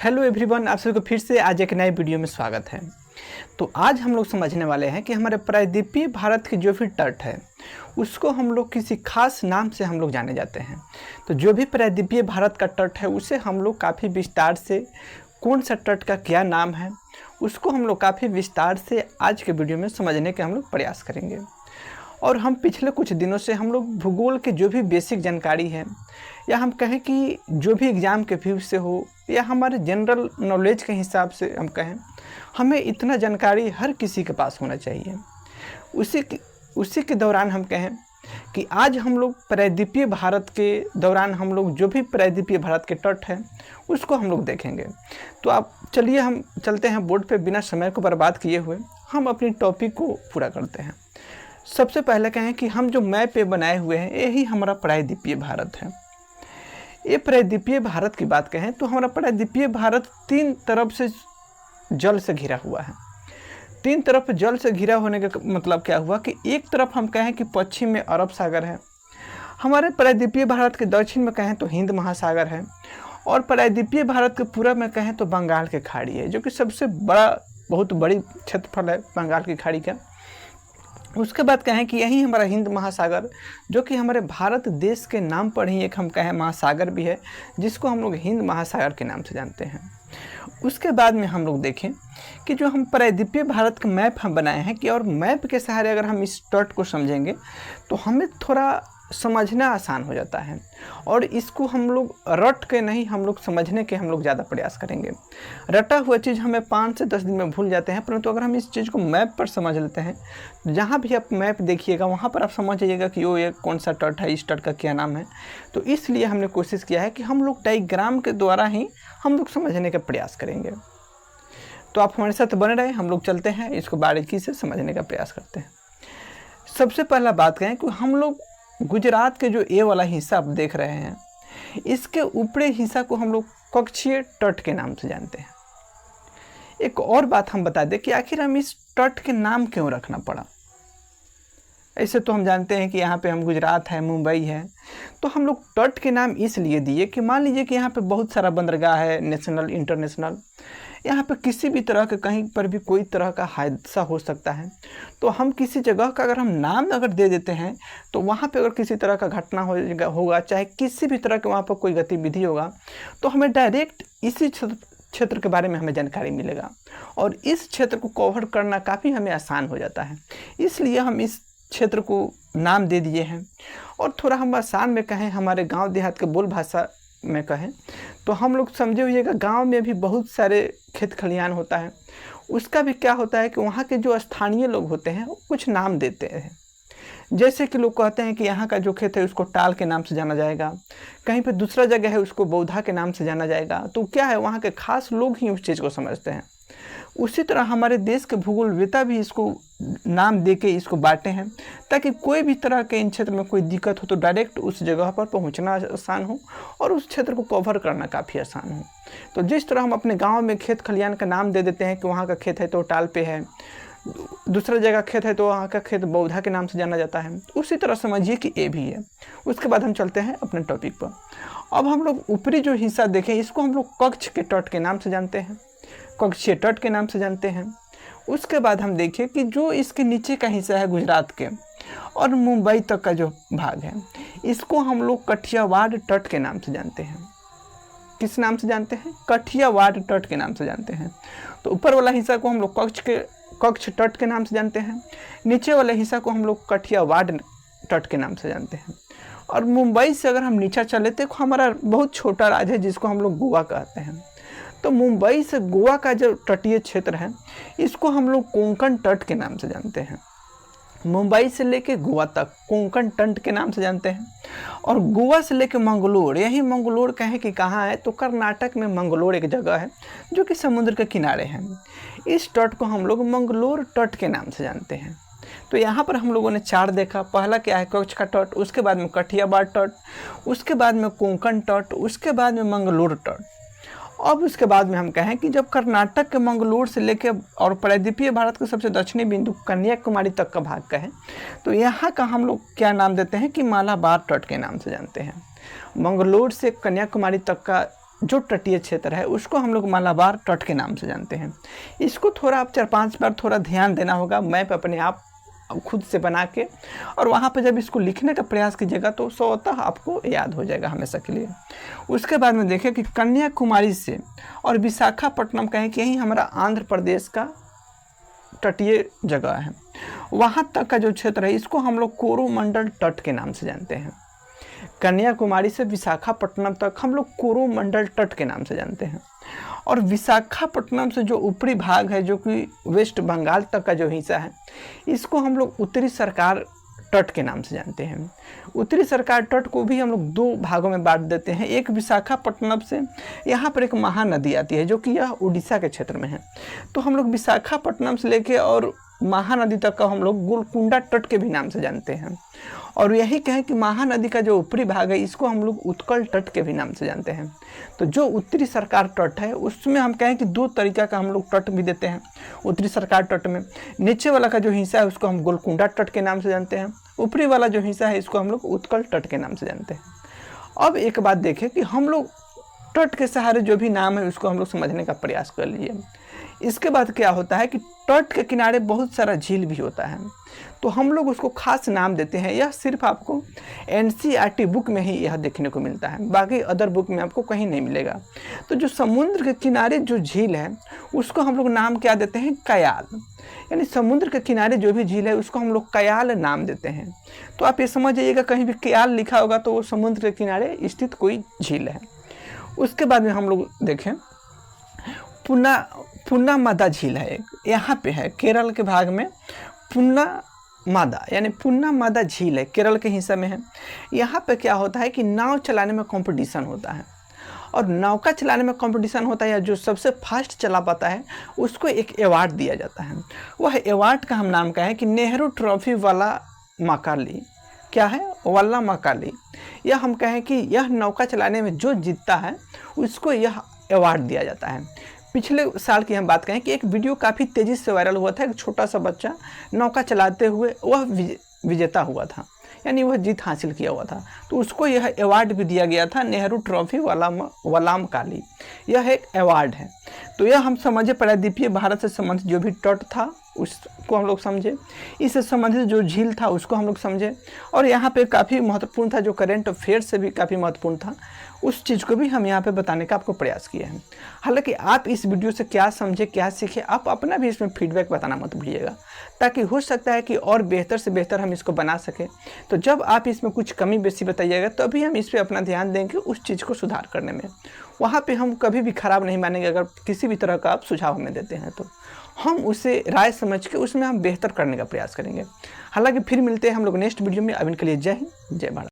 Hello everyone, आप सभी को फिर से आज एक नए वीडियो में स्वागत है। तो आज हम लोग समझने वाले हैं कि हमारे प्रायद्वीपीय भारत की जो भी तट है उसको हम लोग किसी खास नाम से हम लोग जाने जाते हैं। तो जो भी प्रायद्वीपीय भारत का तट है उसे हम लोग काफ़ी विस्तार से कौन सा तट का क्या नाम है उसको हम लोग काफ़ी विस्तार से आज के वीडियो में समझने के हम लोग प्रयास करेंगे। और हम पिछले कुछ दिनों से हम लोग भूगोल के जो भी बेसिक जानकारी है या हम कहें कि जो भी एग्ज़ाम के व्यू से हो या हमारे जनरल नॉलेज के हिसाब से हम कहें, हमें इतना जानकारी हर किसी के पास होना चाहिए। उसी के दौरान हम कहें कि आज हम लोग प्रायद्वीपीय भारत के दौरान हम लोग जो भी प्रायद्वीपीय भारत के तट हैं उसको हम लोग देखेंगे। तो आप चलिए हम चलते हैं बोर्ड पे, बिना समय को बर्बाद किए हुए हम अपनी टॉपिक को पूरा करते हैं। सबसे पहले कहें कि हम जो मैप पे बनाए हुए हैं यही हमारा प्रायद्वीपीय भारत है। ये प्रायद्वीपीय भारत की बात कहें तो हमारा प्रायद्वीपीय भारत तीन तरफ से जल से घिरा हुआ है। तीन तरफ जल से घिरा होने का मतलब क्या हुआ कि एक तरफ हम कहें कि पश्चिम में अरब सागर है, हमारे प्रायद्वीपीय भारत के दक्षिण में कहें तो हिंद महासागर है, और प्रायद्वीपीय भारत के पूरब में कहें तो बंगाल की खाड़ी है, जो कि सबसे बहुत बड़ी क्षेत्रफल है बंगाल की खाड़ी का। उसके बाद कहें कि यही हमारा हिंद महासागर, जो कि हमारे भारत देश के नाम पर ही एक हम कहें महासागर भी है, जिसको हम लोग हिंद महासागर के नाम से जानते हैं। उसके बाद में हम लोग देखें कि जो हम प्रायद्वीपीय भारत का मैप हम बनाए हैं कि और मैप के सहारे अगर हम इस तट को समझेंगे तो हमें थोड़ा समझना आसान हो जाता है, और इसको हम लोग रट के नहीं, हम लोग समझने के हम लोग ज़्यादा प्रयास करेंगे। रटा हुआ चीज़ हमें 5 से 10 दिन में भूल जाते हैं, परंतु अगर हम इस चीज़ को मैप पर समझ लेते हैं, जहाँ भी आप मैप देखिएगा वहाँ पर आप समझ जाइएगा कि ये कौन सा तट है, इस तट का क्या नाम है। तो इसलिए हमने कोशिश किया है कि हम लोग डायग्राम के द्वारा ही हम लोग समझने का प्रयास करेंगे। तो आप हमारे साथ बने रहे, हम लोग चलते हैं, इसको बारीकी से समझने का प्रयास करते हैं। सबसे पहला बात कहें कि हम लोग गुजरात के जो ए वाला हिस्सा आप देख रहे हैं, इसके ऊपरी हिस्सा को हम लोग कक्षीय तट के नाम से जानते हैं। एक और बात हम बता दें कि आखिर हम इस तट के नाम क्यों रखना पड़ा। ऐसे तो हम जानते हैं कि यहाँ पे हम गुजरात है, मुंबई है, तो हम लोग तट के नाम इसलिए दिए कि मान लीजिए कि यहाँ पे बहुत सारा बंदरगाह है, नेशनल इंटरनेशनल, यहाँ पे किसी भी तरह के कहीं पर भी कोई तरह का हादसा हो सकता है। तो हम किसी जगह का अगर हम नाम अगर दे देते हैं तो वहाँ पे अगर किसी तरह का घटना होगा, चाहे किसी भी तरह के वहाँ पर कोई गतिविधि होगा, तो हमें डायरेक्ट इसी क्षेत्र के बारे में हमें जानकारी मिलेगा, और इस क्षेत्र को कवर करना काफ़ी हमें आसान हो जाता है। इसलिए हम इस क्षेत्र को नाम दे दिए हैं। और थोड़ा हम आसान में कहें, हमारे गांव देहात के बोल भाषा में कहें तो हम लोग समझे हुएगा, गांव में भी बहुत सारे खेत खलिहान होता है। उसका भी क्या होता है कि वहाँ के जो स्थानीय लोग होते हैं वो कुछ नाम देते हैं। जैसे कि लोग कहते हैं कि यहाँ का जो खेत है उसको टाल के नाम से जाना जाएगा, कहीं पे दूसरा जगह है उसको बौधा के नाम से जाना जाएगा। तो क्या है, वहाँ के खास लोग ही उस चीज़ को समझते हैं। उसी तरह हमारे देश के भूगोलवेता भी इसको नाम दे के इसको बांटे हैं, ताकि कोई भी तरह के इन क्षेत्र में कोई दिक्कत हो तो डायरेक्ट उस जगह पर पहुंचना आसान हो और उस क्षेत्र को कवर करना काफ़ी आसान हो। तो जिस तरह हम अपने गांव में खेत खलिहान का नाम दे देते हैं कि वहाँ का खेत है तो टाल पे है, दूसरा जगह खेत है तो वहाँ का खेत बौधा के नाम से जाना जाता है, उसी तरह समझिए कि ए भी है। उसके बाद हम चलते हैं अपने टॉपिक पर। अब हम लोग ऊपरी जो हिस्सा देखें, इसको हम लोग कक्ष के तट के नाम से जानते हैं, कक्षीय तट के नाम से जानते हैं। उसके बाद हम देखिए कि जो इसके नीचे का हिस्सा है गुजरात के और मुंबई तक का जो भाग है, इसको हम लोग कठियावाड़ तट के नाम से जानते हैं। किस नाम से जानते हैं? कठियावाड़ तट के नाम से जानते हैं। तो ऊपर वाला हिस्सा को हम लोग कक्ष तट के नाम से जानते हैं, नीचे वाले हिस्सा को हम लोग कठियावाड़ तट के नाम से जानते हैं। और मुंबई से अगर हम नीचे चले तो हमारा बहुत छोटा राज्य है जिसको हम लोग गोवा कहते हैं। तो मुंबई से गोवा का जो तटीय क्षेत्र है इसको हम लोग कोंकण तट के नाम से जानते हैं। मुंबई से लेके गोवा तक कोंकण तट के नाम से जानते हैं। और गोवा से लेके मंगलोर, यही मंगलोर कहें कि कहाँ है, तो कर्नाटक में मंगलोर एक जगह है जो कि समुद्र के किनारे है। इस तट को हम लोग मंगलोर तट के नाम से जानते हैं। तो यहाँ पर हम लोगों ने 4 देखा। पहला क्या है? कच्छ का तट, उसके बाद में कठियावाड़ तट, उसके बाद में कोंकण तट, उसके बाद में मंगलोर तट। अब उसके बाद में हम कहें कि जब कर्नाटक के मंगलोर से लेके और प्रायद्वीपीय भारत के सबसे दक्षिणी बिंदु कन्याकुमारी तक का भाग कहें तो यहाँ का हम लोग क्या नाम देते हैं कि मालाबार तट के नाम से जानते हैं। मंगलोर से कन्याकुमारी तक का जो तटीय क्षेत्र है उसको हम लोग मालाबार तट के नाम से जानते हैं। इसको थोड़ा आप 4-5 बार थोड़ा ध्यान देना होगा, मैप अपने आप खुद से बना के, और वहाँ पे जब इसको लिखने का प्रयास कीजिएगा तो स्वतः आपको याद हो जाएगा हमेशा के लिए। उसके बाद में देखें कि कन्याकुमारी से और विशाखापट्टनम कहें कि यही हमारा आंध्र प्रदेश का तटीय जगह है, वहाँ तक का जो क्षेत्र है इसको हम लोग कोरोमंडल तट के नाम से जानते हैं। कन्याकुमारी से विशाखापट्टनम तक हम लोग कोरोमंडल तट के नाम से जानते हैं। और विशाखापट्टनम से जो ऊपरी भाग है, जो कि वेस्ट बंगाल तक का जो हिस्सा है, इसको हम लोग उत्तरी सरकार तट के नाम से जानते हैं। उत्तरी सरकार तट को भी हम लोग 2 भागों में बांट देते हैं। एक विशाखापट्टनम से यहाँ पर एक महानदी आती है जो कि यह उड़ीसा के क्षेत्र में है, तो हम लोग विशाखापट्टनम से लेके और महानदी तक का हम लोग गोलकुंडा तट के भी नाम से जानते हैं। और यही कहें कि महानदी का जो ऊपरी भाग है इसको हम लोग उत्कल तट के भी नाम से जानते हैं। तो जो उत्तरी सरकार तट है उसमें हम कहें कि 2 तरीका का हम लोग तट भी देते हैं। उत्तरी सरकार तट में नीचे वाला का जो हिस्सा है उसको हम गोलकुंडा तट के नाम से जानते हैं, ऊपरी वाला जो हिस्सा है इसको हम लोग उत्कल तट के नाम से जानते हैं। अब एक बात देखें कि हम लोग तट के सहारे जो भी नाम है उसको हम लोग समझने का प्रयास कर लीजिए। इसके बाद क्या होता है कि तट के किनारे बहुत सारा झील भी होता है, तो हम लोग उसको खास नाम देते हैं। यह सिर्फ आपको NCERT बुक में ही यह देखने को मिलता है, बाकी अदर बुक में आपको कहीं नहीं मिलेगा। तो जो समुद्र के किनारे जो झील है उसको हम लोग नाम क्या देते हैं, कयाल। यानी समुद्र के किनारे जो भी झील है उसको हम लोग कयाल नाम देते हैं। तो आप ये समझ जाइएगा, कहीं भी कयाल लिखा होगा तो वो समुद्र के किनारे स्थित कोई झील है। उसके बाद में हम लोग देखें पुन्नामादा झील है, यहाँ पे है केरल के भाग में पुन्नामादा, यानी पुन्नामादा झील है, केरल के हिस्से में है। यहाँ पे क्या होता है कि नाव चलाने में कंपटीशन होता है, और नौका चलाने में कंपटीशन होता है, या जो सबसे फास्ट चला पाता है उसको एक अवार्ड दिया जाता है। वह अवार्ड का हम नाम क्या है कि नेहरू ट्रॉफी वाला मकाली, क्या है, वाला मकाली। यह हम कहें कि यह नौका चलाने में जो जीतता है उसको यह अवार्ड दिया जाता है। पिछले साल की हम बात करें कि एक वीडियो काफ़ी तेज़ी से वायरल हुआ था, एक छोटा सा बच्चा नौका चलाते हुए वह विजेता हुआ था, यानी वह जीत हासिल किया हुआ था, तो उसको यह अवार्ड भी दिया गया था, नेहरू ट्रॉफी वालाम काली, यह एक अवार्ड है। तो यह हम समझे प्रायद्वीपीय भारत से संबंधित जो भी तट था उसको हम लोग समझे, इससे संबंधित जो झील था उसको हम लोग समझे, और यहाँ पे काफ़ी महत्वपूर्ण था, जो करेंट अफेयर से भी काफ़ी महत्वपूर्ण था, उस चीज़ को भी हम यहाँ पे बताने का आपको प्रयास किया है। हालांकि आप इस वीडियो से क्या समझे, क्या सीखे, आप अपना भी इसमें फीडबैक बताना मत भूलिएगा, ताकि हो सकता है कि और बेहतर से बेहतर हम इसको बना सकें। तो जब आप इसमें कुछ कमी बेसी बताइएगा तभी हम इस पर अपना ध्यान देंगे उस चीज़ को सुधार करने में। वहाँ पे हम कभी भी खराब नहीं मानेंगे। अगर किसी भी तरह का आप सुझाव हमें देते हैं तो हम उसे राय समझ के उसमें हम बेहतर करने का प्रयास करेंगे। हालांकि फिर मिलते हैं हम लोग नेक्स्ट वीडियो में। अब इनके लिए जय हिंद, जय भारत।